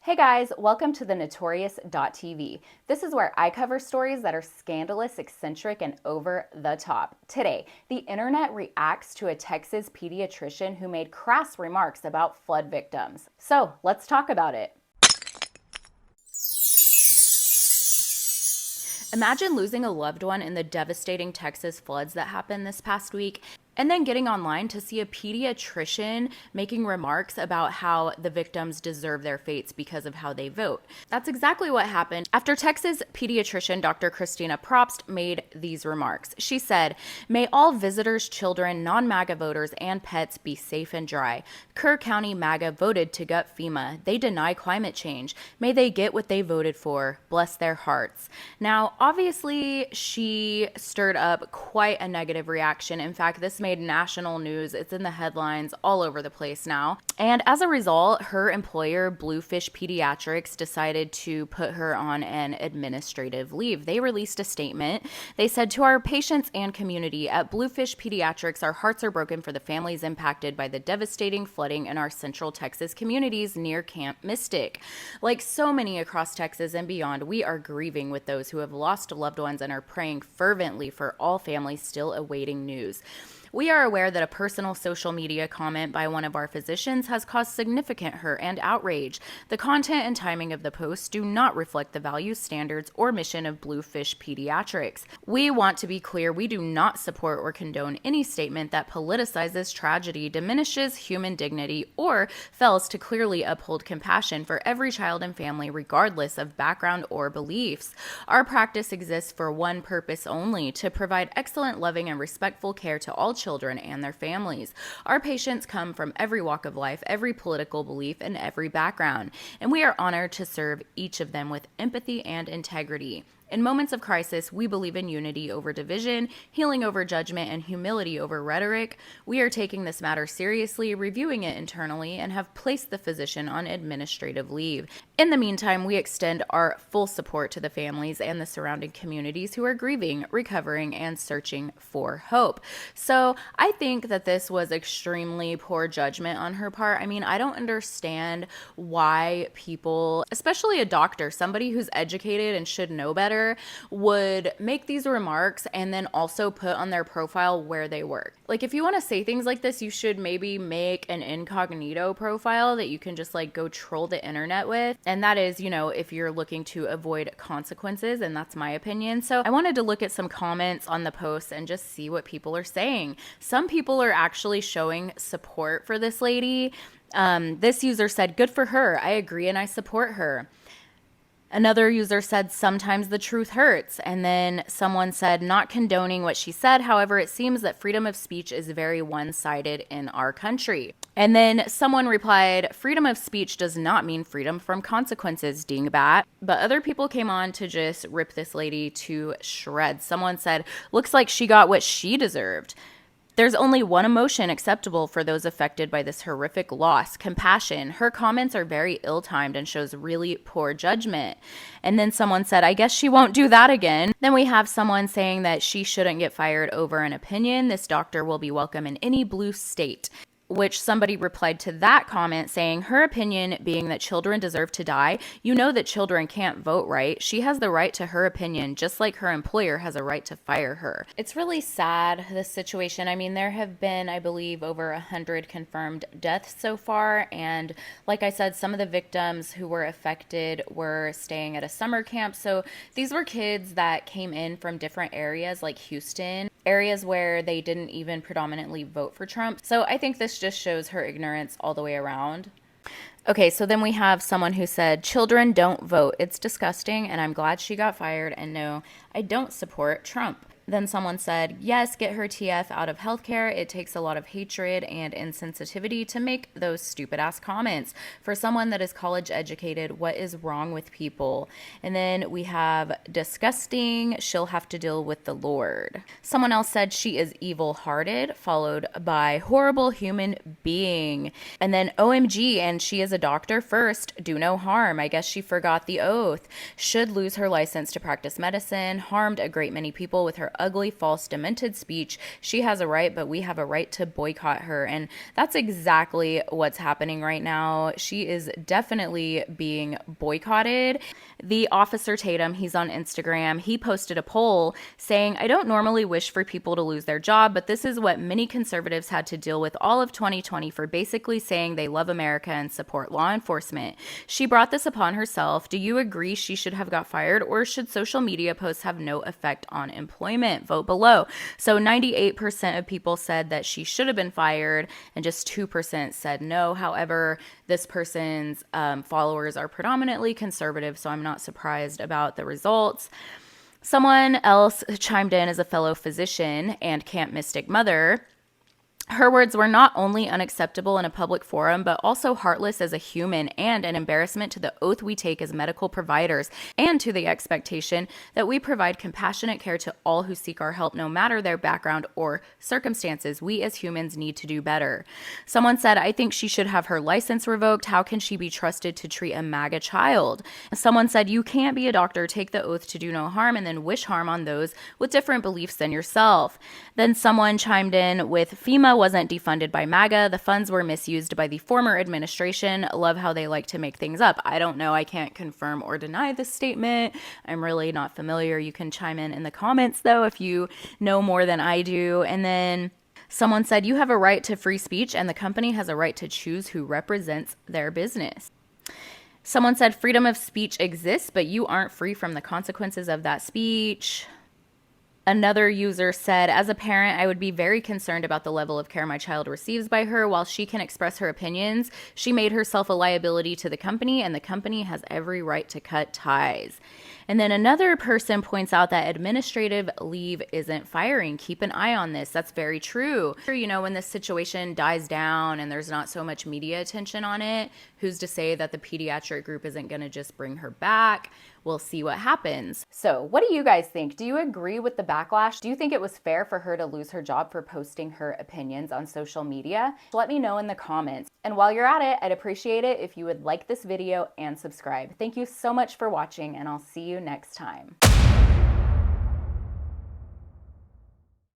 Hey guys, welcome to the Notorious.tv. This is where I cover stories that are scandalous, eccentric, and over the top. Today, the internet reacts to a Texas pediatrician who made crass remarks about flood victims. So let's talk about it. Imagine losing a loved one in the devastating Texas floods that happened this past week, and then getting online to see a pediatrician making remarks about how the victims deserve their fates because of how they vote. That's exactly what happened after Texas pediatrician Dr. Christina Probst made these remarks. She said, "May all visitors, children, non-MAGA voters, and pets be safe and dry. Kerr County MAGA voted to gut FEMA. They deny climate change. May they get what they voted for. Bless their hearts." Now, obviously, she stirred up quite a negative reaction. In fact, this made national news. It's in the headlines all over the place now. And as a result, her employer, Bluefish Pediatrics, decided to put her on an administrative leave. They released a statement. They said, "To our patients and community at Bluefish Pediatrics, our hearts are broken for the families impacted by the devastating flooding in our central Texas communities near Camp Mystic. Like so many across Texas and beyond, we are grieving with those who have lost loved ones and are praying fervently for all families still awaiting news. We are aware that a personal social media comment by one of our physicians has caused significant hurt and outrage. The content and timing of the post do not reflect the values, standards, or mission of Bluefish Pediatrics. We want to be clear, we do not support or condone any statement that politicizes tragedy, diminishes human dignity, or fails to clearly uphold compassion for every child and family, regardless of background or beliefs. Our practice exists for one purpose only, to provide excellent, loving, and respectful care to all children and their families. Our patients come from every walk of life, every political belief, and every background, and we are honored to serve each of them with empathy and integrity. In moments of crisis, we believe in unity over division, healing over judgment, and humility over rhetoric. We are taking this matter seriously, reviewing it internally, and have placed the physician on administrative leave. In the meantime, we extend our full support to the families and the surrounding communities who are grieving, recovering, and searching for hope." So I think that this was extremely poor judgment on her part. I mean, I don't understand why people, especially a doctor, somebody who's educated and should know better, would make these remarks and then also put on their profile where they work. Like, if you want to say things like this, you should maybe make an incognito profile that you can just like go troll the internet with. And that is, if you're looking to avoid consequences, and that's my opinion. So I wanted to look at some comments on the post and just see what people are saying. Some people are actually showing support for this lady. This user said, "Good for her. I agree and I support her." Another user said, "Sometimes the truth hurts." And then someone said, "Not condoning what she said. However, it seems that freedom of speech is very one-sided in our country." And then someone replied, "Freedom of speech does not mean freedom from consequences, dingbat." But other people came on to just rip this lady to shreds. Someone said, "Looks like she got what she deserved. There's only one emotion acceptable for those affected by this horrific loss: compassion. Her comments are very ill-timed and shows really poor judgment." And then someone said, "I guess she won't do that again." Then we have someone saying that she shouldn't get fired over an opinion. This doctor will be welcome in any blue state. Which somebody replied to that comment saying, "Her opinion being that children deserve to die. You know that children can't vote, right? She has the right to her opinion, just like her employer has a right to fire her." It's really sad, this situation. I mean, there have been, I believe, over 100 confirmed deaths so far. And like I said, some of the victims who were affected were staying at a summer camp. So these were kids that came in from different areas like Houston, areas where they didn't even predominantly vote for Trump. So I think this just shows her ignorance all the way around. Okay, so then we have someone who said, "Children don't vote. It's disgusting, and I'm glad she got fired. And no, I don't support Trump." Then someone said, "Yes, get her TF out of healthcare. It takes a lot of hatred and insensitivity to make those stupid ass comments. For someone that is college educated, what is wrong with people?" And then we have, "Disgusting. She'll have to deal with the Lord." Someone else said, "She is evil hearted," followed by "horrible human being." And then OMG, and she is a doctor first. Do no harm. I guess she forgot the oath. Should lose her license to practice medicine. Harmed a great many people with her ugly, false, demented speech. She has a right, but we have a right to boycott her. And that's exactly what's happening right now. She is definitely being boycotted. The Officer Tatum, he's on Instagram, he posted a poll saying, "I don't normally wish for people to lose their job, but this is what many conservatives had to deal with all of 2020 for basically saying they love America and support law enforcement. She brought this upon herself. Do you agree she should have got fired, or should social media posts have no effect on employment? Vote below." So 98% of people said that she should have been fired, and just 2% said no. However, this person's followers are predominantly conservative, so I'm not surprised about the results. Someone else chimed in as a fellow physician and Camp Mystic mother. Her words were not only unacceptable in a public forum, but also heartless as a human and an embarrassment to the oath we take as medical providers and to the expectation that we provide compassionate care to all who seek our help, no matter their background or circumstances. We as humans need to do better. Someone said, "I think she should have her license revoked. How can she be trusted to treat a MAGA child?" Someone said, "You can't be a doctor, take the oath to do no harm, and then wish harm on those with different beliefs than yourself." Then someone chimed in with, "FEMA wasn't defunded by MAGA. The funds were misused by the former administration. Love how they like to make things up." I don't know. I can't confirm or deny this statement. I'm really not familiar. You can chime in the comments, though, if you know more than I do. And then someone said, "You have a right to free speech, and the company has a right to choose who represents their business." Someone said, "Freedom of speech exists, but you aren't free from the consequences of that speech." Another user said, "As a parent, I would be very concerned about the level of care my child receives by her. While she can express her opinions, she made herself a liability to the company, and the company has every right to cut ties." And then another person points out that administrative leave isn't firing. Keep an eye on this. That's very true. You know, when this situation dies down and there's not so much media attention on it, who's to say that the pediatric group isn't going to just bring her back? We'll see what happens. So what do you guys think? Do you agree with the backlash? Do you think it was fair for her to lose her job for posting her opinions on social media? Let me know in the comments. And while you're at it, I'd appreciate it if you would like this video and subscribe. Thank you so much for watching, and I'll see you next time.